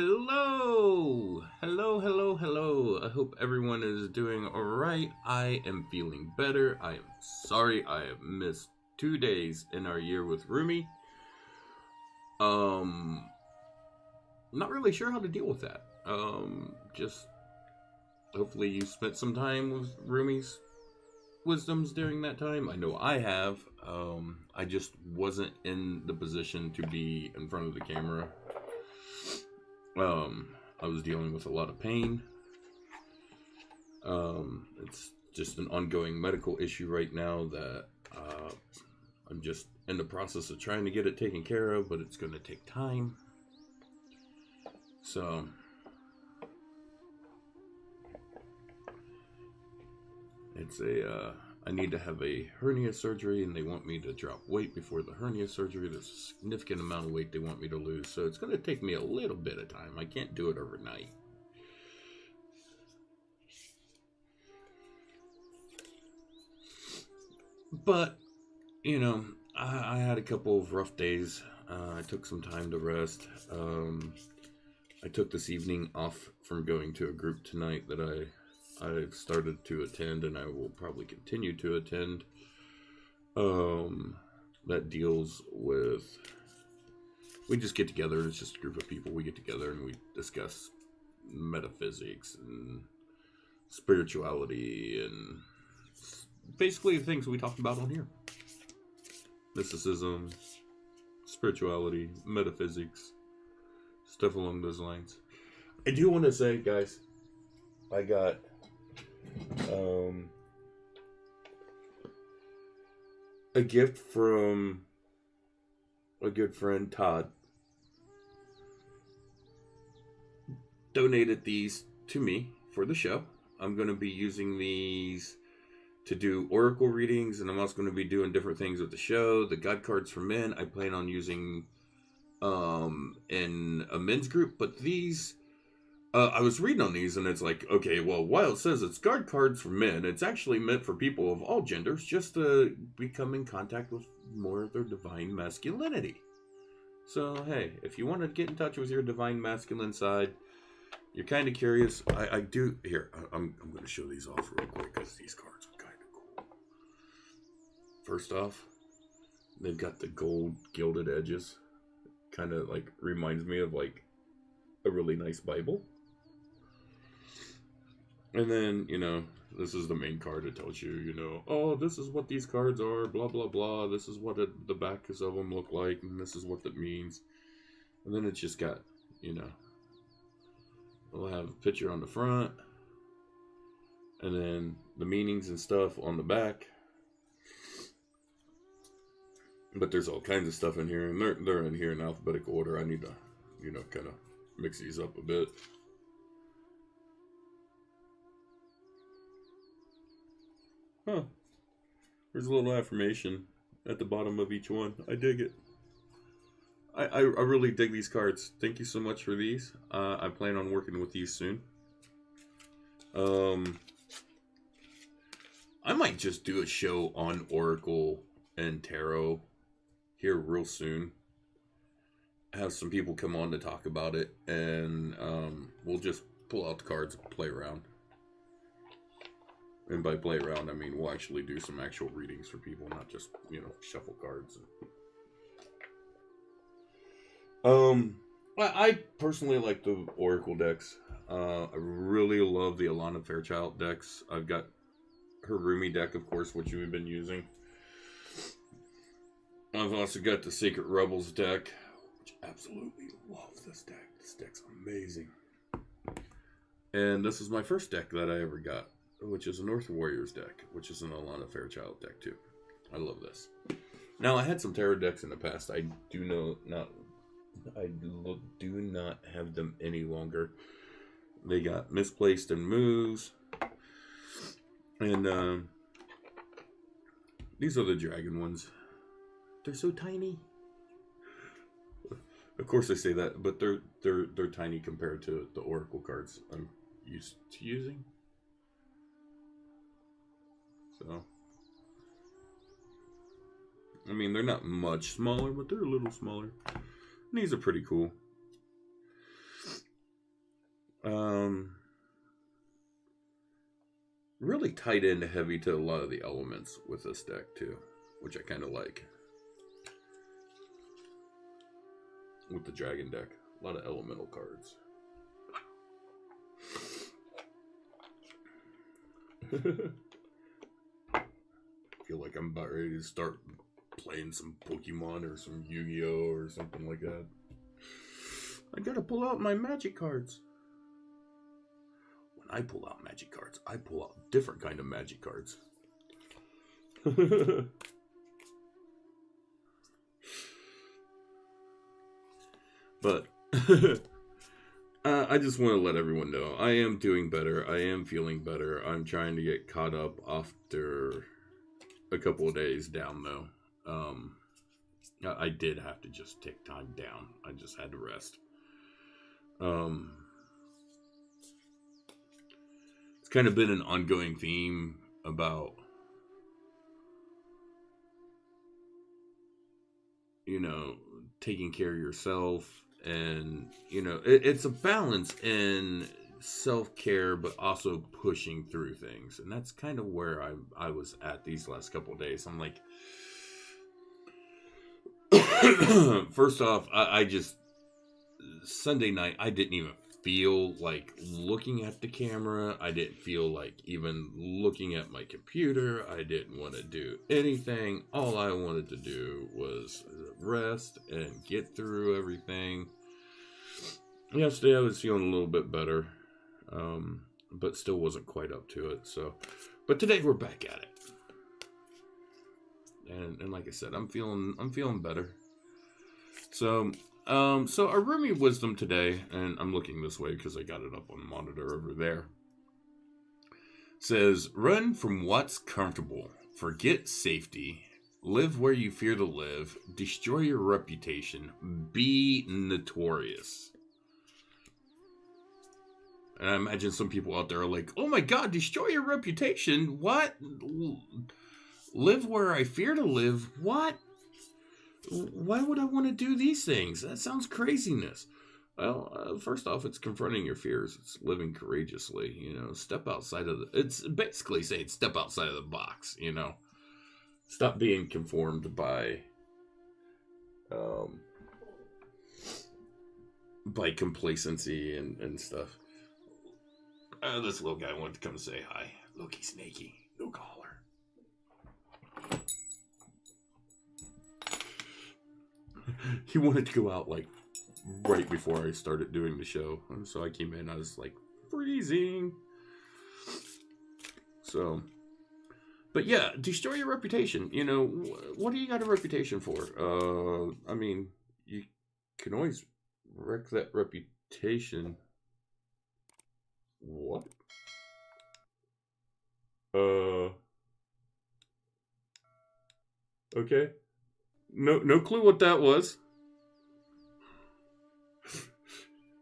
Hello! Hello, hello, hello. I hope everyone is doing alright. I am feeling better. I am sorry I have missed 2 days in our Year with Rumi. Not really sure how to deal with that. Just hopefully you spent some time with Rumi's wisdoms during that time. I know I have. I just wasn't in the position to be in front of the camera. I was dealing with a lot of pain. It's just an ongoing medical issue right now that I'm just in the process of trying to get it taken care of, but it's going to take time. So it's I need to have a hernia surgery, and they want me to drop weight before the hernia surgery. There's a significant amount of weight they want me to lose, so it's going to take me a little bit of time. I can't do it overnight. But, you know, I had a couple of rough days. I took some time to rest. I took this evening off from going to a group tonight that I've started to attend, and I will probably continue to attend, that deals with, we just get together, it's just a group of people, we get together and we discuss metaphysics and spirituality and basically the things we talked about on here. Mysticism, spirituality, metaphysics, stuff along those lines. I do want to say, guys, I got a gift from a good friend, Todd. Donated these to me for the show. I'm going to be using these to do oracle readings, and I'm also going to be doing different things with the show. The God cards for men, I plan on using in a men's group, but these I was reading on these, and it's like, okay, well, while it says it's God cards for men, it's actually meant for people of all genders, just to become in contact with more of their divine masculinity. So, hey, if you want to get in touch with your divine masculine side, you're kind of curious, I do, here, I'm going to show these off real quick, because these cards are kind of cool. First off, they've got the gold gilded edges. Kind of, like, reminds me of, like, a really nice Bible. And then, you know, this is the main card. It tells you, you know, oh, this is what these cards are, blah, blah, blah. This is what the backs of them look like, and this is what that means. And then it's just got, you know, we'll have a picture on the front, and then the meanings and stuff on the back. But there's all kinds of stuff in here, and they're in here in alphabetical order. I need to, you know, kind of mix these up a bit. Huh. There's a little affirmation at the bottom of each one. I dig it. I really dig these cards. Thank you so much for these. I plan on working with these soon. I might just do a show on Oracle and Tarot here real soon. Have some people come on to talk about it, and we'll just pull out the cards and play around. And by play around, I mean we'll actually do some actual readings for people, not just, you know, shuffle cards. I personally like the Oracle decks. I really love the Alana Fairchild decks. I've got her Rumi deck, of course, which we've been using. I've also got the Sacred Rebels deck, which absolutely love this deck. This deck's amazing. And this is my first deck that I ever got, which is a North Warriors deck, which is an Alana Fairchild deck too. I love this. Now, I had some tarot decks in the past. I do not have them any longer. They got misplaced and moves. And these are the dragon ones. They're so tiny. Of course I say that, but they're tiny compared to the Oracle cards I'm used to using. So, I mean, they're not much smaller, but they're a little smaller. And these are pretty cool. Um, really tied into heavy to a lot of the elements with this deck too, which I kind of like. With the dragon deck, a lot of elemental cards. Feel like I'm about ready to start playing some Pokemon or some Yu-Gi-Oh or something like that. I gotta pull out my magic cards. When I pull out magic cards, I pull out different kind of magic cards. But I just want to let everyone know I am doing better. I am feeling better. I'm trying to get caught up after a couple of days down, though. I did have to just take time down. I just had to rest. It's kind of been an ongoing theme about, taking care of yourself. And, it's a balance in self-care, but also pushing through things. And that's kind of where I was at these last couple of days. I'm like, first off, I just, Sunday night, I didn't even feel like looking at the camera. I didn't feel like even looking at my computer. I didn't want to do anything. All I wanted to do was rest and get through everything. Yesterday I was feeling a little bit better, but still wasn't quite up to it. But today we're back at it. And like I said, I'm feeling better. So our Rumi wisdom today, and I'm looking this way because I got it up on the monitor over there, says, run from what's comfortable, forget safety, live where you fear to live, destroy your reputation, be notorious. And I imagine some people out there are like, oh my god, destroy your reputation? What? Live where I fear to live? What? Why would I want to do these things? That sounds craziness. Well, first off, it's confronting your fears. It's living courageously, step outside of it's basically saying step outside of the box, Stop being conformed by complacency and stuff. This little guy wanted to come say hi. Look, he's snaky. No collar. He wanted to go out like right before I started doing the show. And so I came in, I was like freezing. So, but yeah, destroy your reputation. What do you got a reputation for? I mean, you can always wreck that reputation. What? Okay. No clue what that was.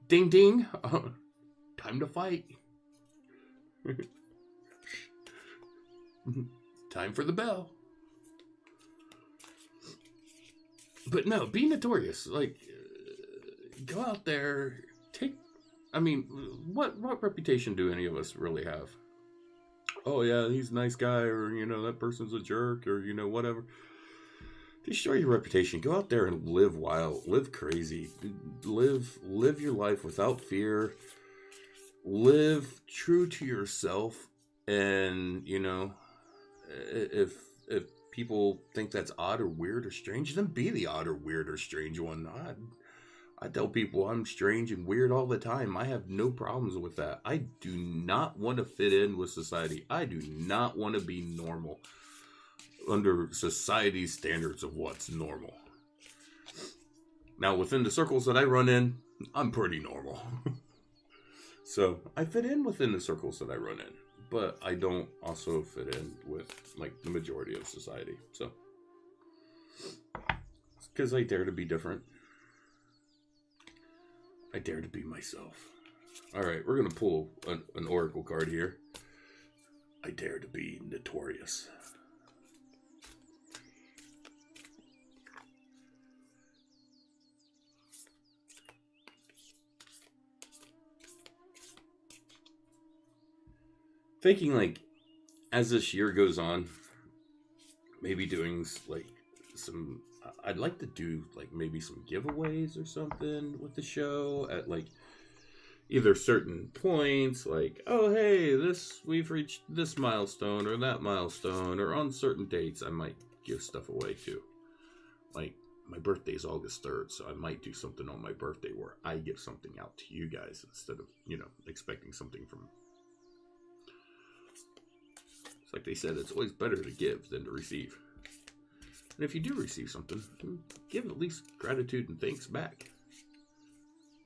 Ding ding. Time to fight. Time for the bell. But no, be notorious. Like, go out there. What reputation do any of us really have? Oh yeah, he's a nice guy, or that person's a jerk, or whatever. Destroy your reputation. Go out there and live wild, live crazy, live your life without fear. Live true to yourself, and if people think that's odd or weird or strange, then be the odd or weird or strange one. I tell people I'm strange and weird all the time. I have no problems with that. I do not want to fit in with society. I do not want to be normal under society's standards of what's normal. Now, within the circles that I run in, I'm pretty normal. So, I fit in within the circles that I run in. But I don't also fit in with, the majority of society. So, it's because I dare to be different. I dare to be myself. Alright, we're going to pull an oracle card here. I dare to be notorious. thinking like as this year goes on, maybe doing like some. I'd like to do like maybe some giveaways or something with the show at like either certain points, like oh hey, this we've reached this milestone or that milestone, or on certain dates I might give stuff away too. Like my birthday's August 3rd, so I might do something on my birthday where I give something out to you guys instead of expecting something from. It's like they said, it's always better to give than to receive. And if you do receive something, give at least gratitude and thanks back.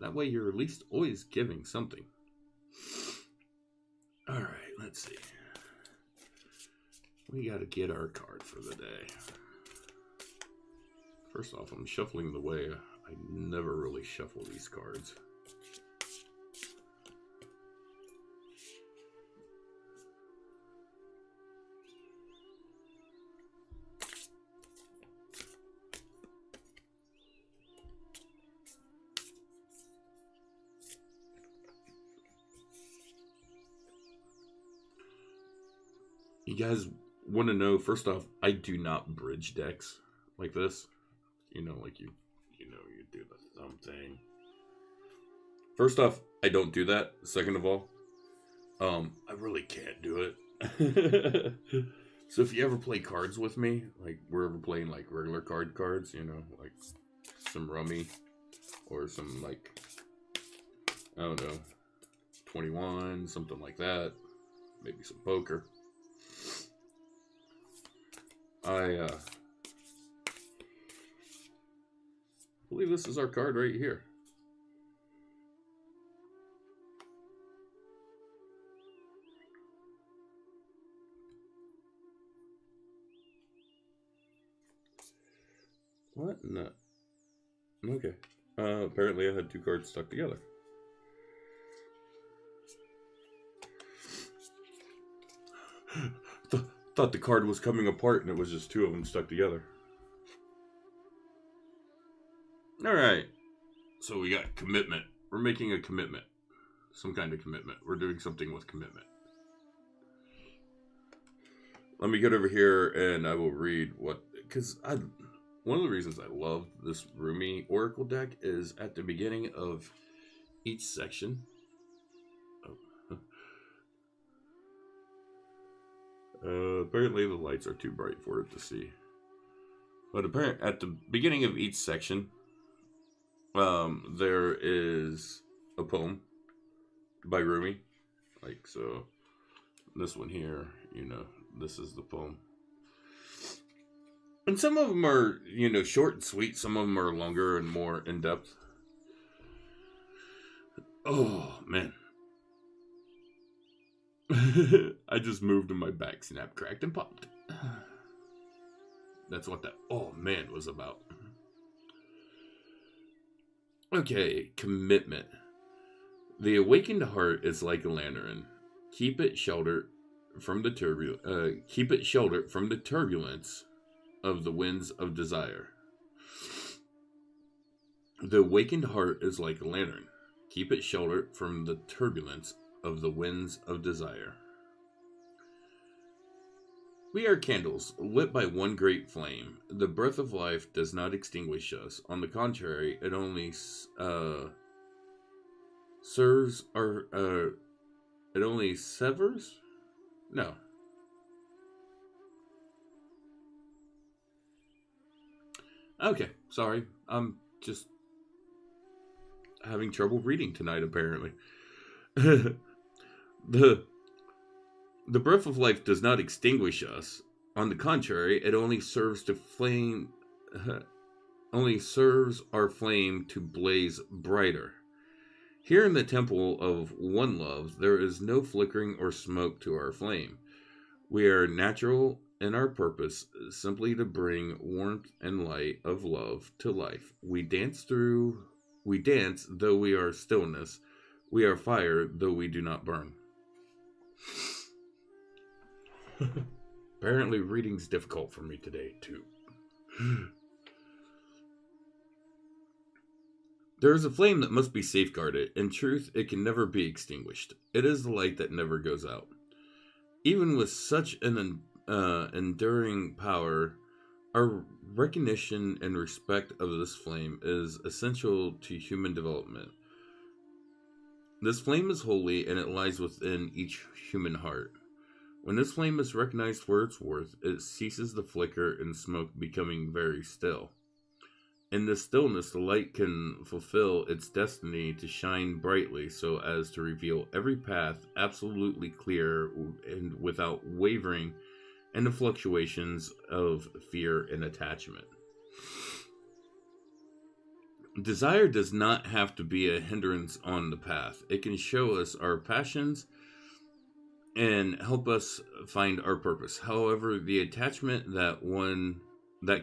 That way you're at least always giving something. Alright, let's see. We gotta get our card for the day. First off, I'm shuffling the way I never really shuffle these cards. You guys want to know, first off, I do not bridge decks like this. Like you do the thumb thing. First off, I don't do that. Second of all, I really can't do it. So if you ever play cards with me, like we're ever playing like regular cards, like some Rumi or some like, I don't know, 21, something like that. Maybe some poker. I believe this is our card right here. What? No. Okay. Apparently I had two cards stuck together. Thought the card was coming apart and it was just two of them stuck together. Alright. So we got commitment. We're making a commitment. Some kind of commitment. We're doing something with commitment. Let me get over here and I will read what... Because one of the reasons I love this Rumi Oracle deck is at the beginning of each section... apparently the lights are too bright for it to see. But apparently at the beginning of each section, there is a poem by Rumi. Like, so, this one here, this is the poem. And some of them are, short and sweet. Some of them are longer and more in-depth. Oh, man. I just moved and my back snapped, cracked, and popped. That's what that oh man was about. Okay, commitment. The awakened heart is like a lantern. Keep it sheltered from the turbulence of the winds of desire. The awakened heart is like a lantern. Keep it sheltered from the turbulence of the winds of desire. We are candles, lit by one great flame. The breath of life does not extinguish us. On the contrary, it only serves our... it only severs? No. Okay, sorry. I'm just having trouble reading tonight, apparently. The breath of life does not extinguish us. On the contrary, it only serves our flame to blaze brighter. Here in the temple of one love, there is no flickering or smoke to our flame. We are natural in our purpose, simply to bring warmth and light of love to life. We dance, though we are stillness. We are fire, though we do not burn. Apparently reading's difficult for me today, too. There is a flame that must be safeguarded. In truth, it can never be extinguished. It is the light that never goes out. Even with such an enduring power, our recognition and respect of this flame is essential to human development. This flame is holy and it lies within each human heart. When this flame is recognized for its worth, it ceases to flicker and smoke, becoming very still. In this stillness, the light can fulfill its destiny to shine brightly so as to reveal every path absolutely clear and without wavering in the fluctuations of fear and attachment. Desire does not have to be a hindrance on the path. It can show us our passions and help us find our purpose. However, the attachment that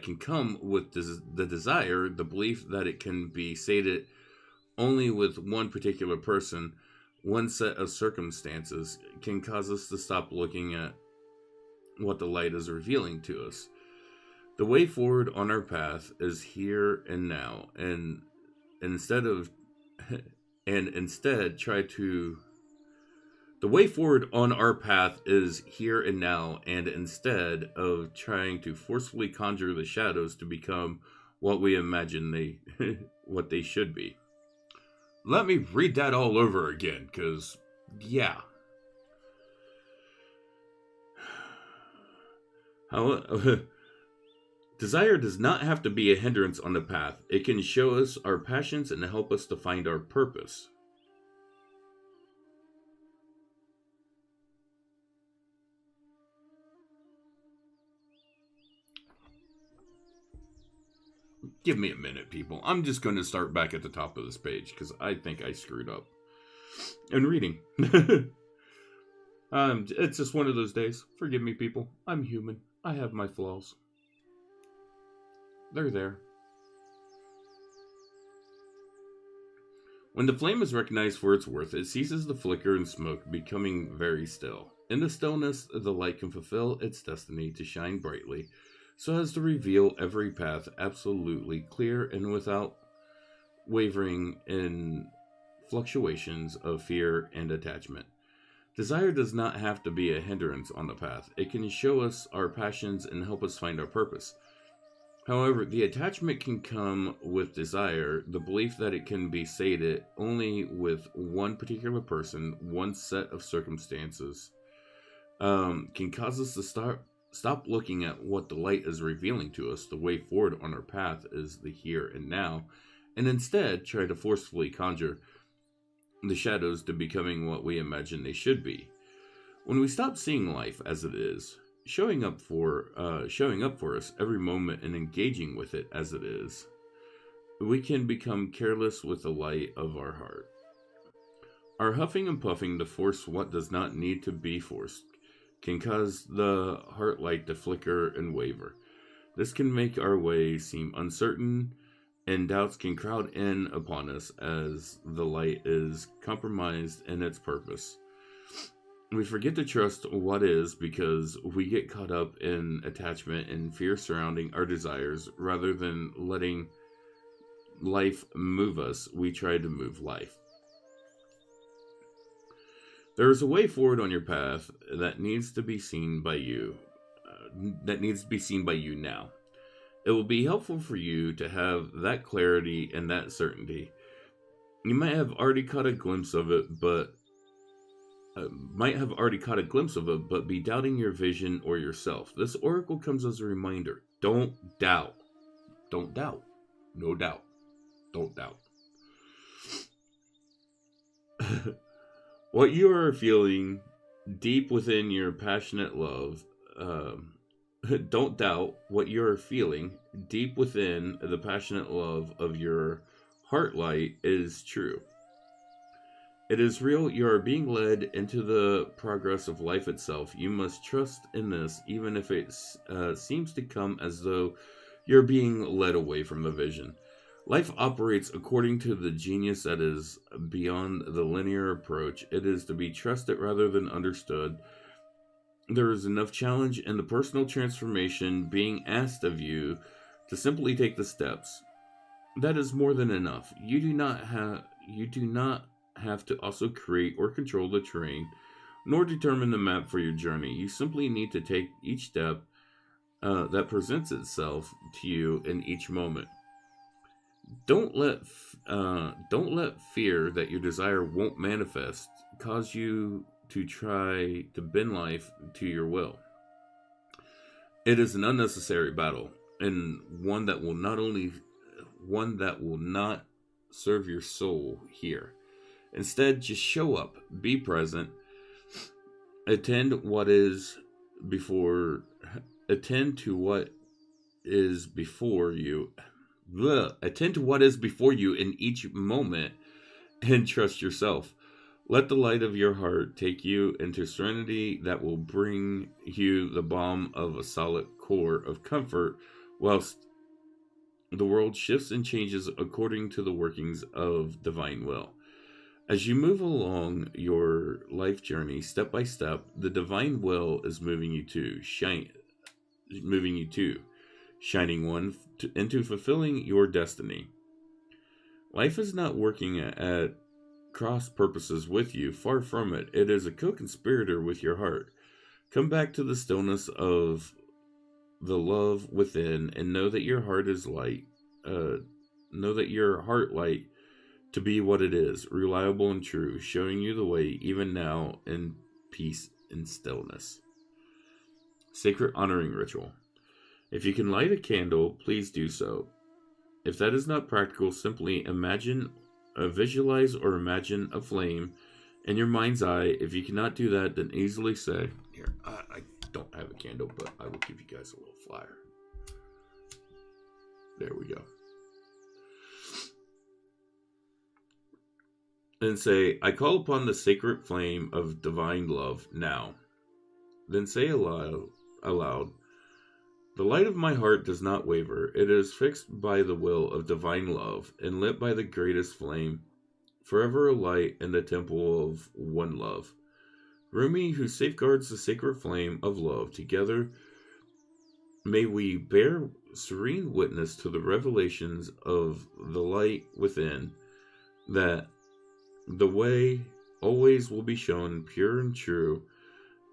can come with the desire, the belief that it can be sated only with one particular person, one set of circumstances, can cause us to stop looking at what the light is revealing to us. The way forward on our path is here and now, and instead try to the way forward on our path is here and now, and instead of trying to forcefully conjure the shadows to become what we imagine what they should be. Let me read that all over again, because, yeah. Desire does not have to be a hindrance on the path. It can show us our passions and help us to find our purpose. Give me a minute, people. I'm just going to start back at the top of this page because I think I screwed up. And reading. It's just one of those days. Forgive me, people. I'm human. I have my flaws. They're there. When the flame is recognized for its worth, it ceases to flicker and smoke, becoming very still. In the stillness, the light can fulfill its destiny to shine brightly, so as to reveal every path absolutely clear and without wavering in fluctuations of fear and attachment. Desire does not have to be a hindrance on the path. It can show us our passions and help us find our purpose. However, the attachment can come with desire, the belief that it can be sated only with one particular person, one set of circumstances, can cause us to stop looking at what the light is revealing to us. The way forward on our path is the here and now, and instead try to forcefully conjure the shadows to becoming what we imagine they should be. When we stop seeing life as it is, showing up for us every moment and engaging with it as it is, we can become careless with the light of our heart. Our huffing and puffing to force what does not need to be forced can cause the heart light to flicker and waver. This can make our way seem uncertain, and doubts can crowd in upon us as the light is compromised in its purpose. We forget to trust what is because we get caught up in attachment and fear surrounding our desires. Rather than letting life move us, we try to move life. There is a way forward on your path that needs to be seen by you. Now. It will be helpful for you to have that clarity and that certainty. You might have already caught a glimpse of it, but be doubting your vision or yourself. This oracle comes as a reminder. Don't doubt. Don't doubt. No doubt. Don't doubt. What you are feeling deep within your passionate love, don't doubt what you are feeling deep within the passionate love of your heart light is true. It is real. You are being led into the progress of life itself. You must trust in this, even if it seems to come as though you're being led away from the vision. Life operates according to the genius that is beyond the linear approach. It is to be trusted rather than understood. There is enough challenge in the personal transformation being asked of you to simply take the steps. That is more than enough. You do not have to also create or control the terrain nor determine the map for your journey. You simply need to take each step that presents itself to you in each moment. Don't let fear that your desire won't manifest cause you to try to bend life to your will. It is an unnecessary battle, and one that will not serve your soul here. Instead, just show up, be present, attend what is before attend to what is before you. Attend to what is before you in each moment and trust yourself. Let the light of your heart take you into serenity that will bring you the balm of a solid core of comfort whilst the world shifts and changes according to the workings of divine will. As you move along your life journey, step by step, the divine will is moving you to shining one into fulfilling your destiny. Life is not working at cross purposes with you. Far from it. It is a co-conspirator with your heart. Come back to the stillness of the love within and know that your heart is light. Know that your heart light to be what it is, reliable and true, showing you the way even now in peace and stillness. Sacred honoring ritual. If you can light a candle, please do so. If that is not practical, simply visualize or imagine a flame in your mind's eye. If you cannot do that, then easily say, here, I don't have a candle, but I will give you guys a little flyer. There we go. And say, I call upon the sacred flame of divine love now. Then say aloud, the light of my heart does not waver. It is fixed by the will of divine love and lit by the greatest flame, forever alight in the temple of one love. Rumi, who safeguards the sacred flame of love, together may we bear serene witness to the revelations of the light within, that the way always will be shown pure and true,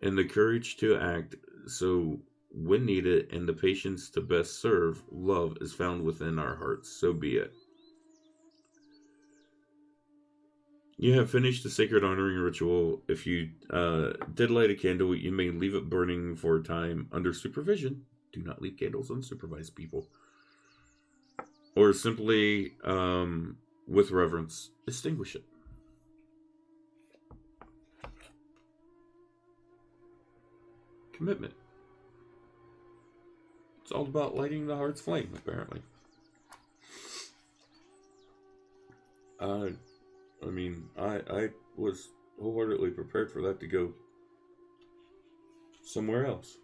and the courage to act so when needed, and the patience to best serve love is found within our hearts. So be it. You have finished the sacred honoring ritual. If you did light a candle, you may leave it burning for a time under supervision. Do not leave candles unsupervised, people. Or simply, with reverence, extinguish it. Commitment. It's all about lighting the heart's flame, apparently. I was wholeheartedly prepared for that to go somewhere else.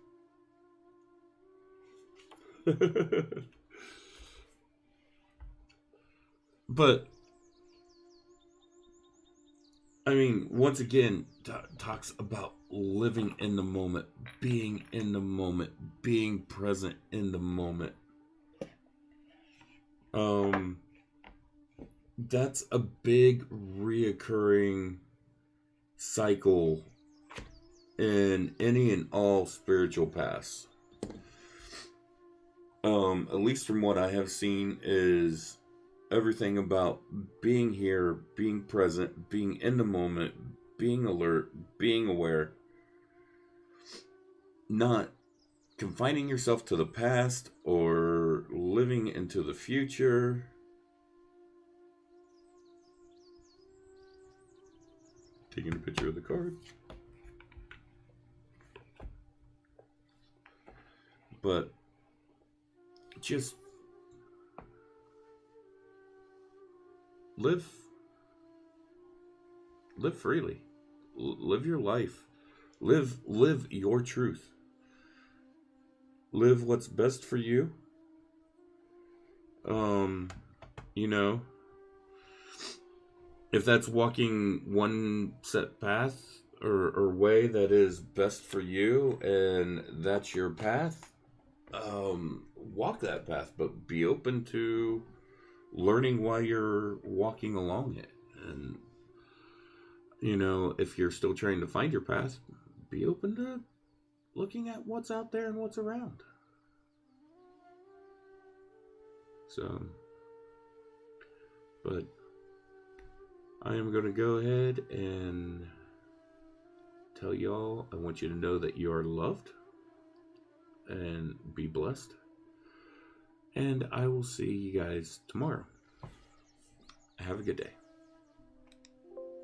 But, once again, talks about living in the moment, being in the moment, being present in the moment. That's a big reoccurring cycle in any and all spiritual paths. At least from what I have seen, is everything about being here, being present, being in the moment, being alert, being aware, not confining yourself to the past or living into the future. Taking a picture of the card. But just live freely. Live your life. Live your truth. Live what's best for you. If that's walking one set path or way that is best for you, and that's your path, walk that path, but be open to learning while you're walking along it. And if you're still trying to find your path, be open to looking at what's out there and what's around. So, but I am going to go ahead and tell y'all, I want you to know that you are loved and be blessed. And I will see you guys tomorrow. Have a good day.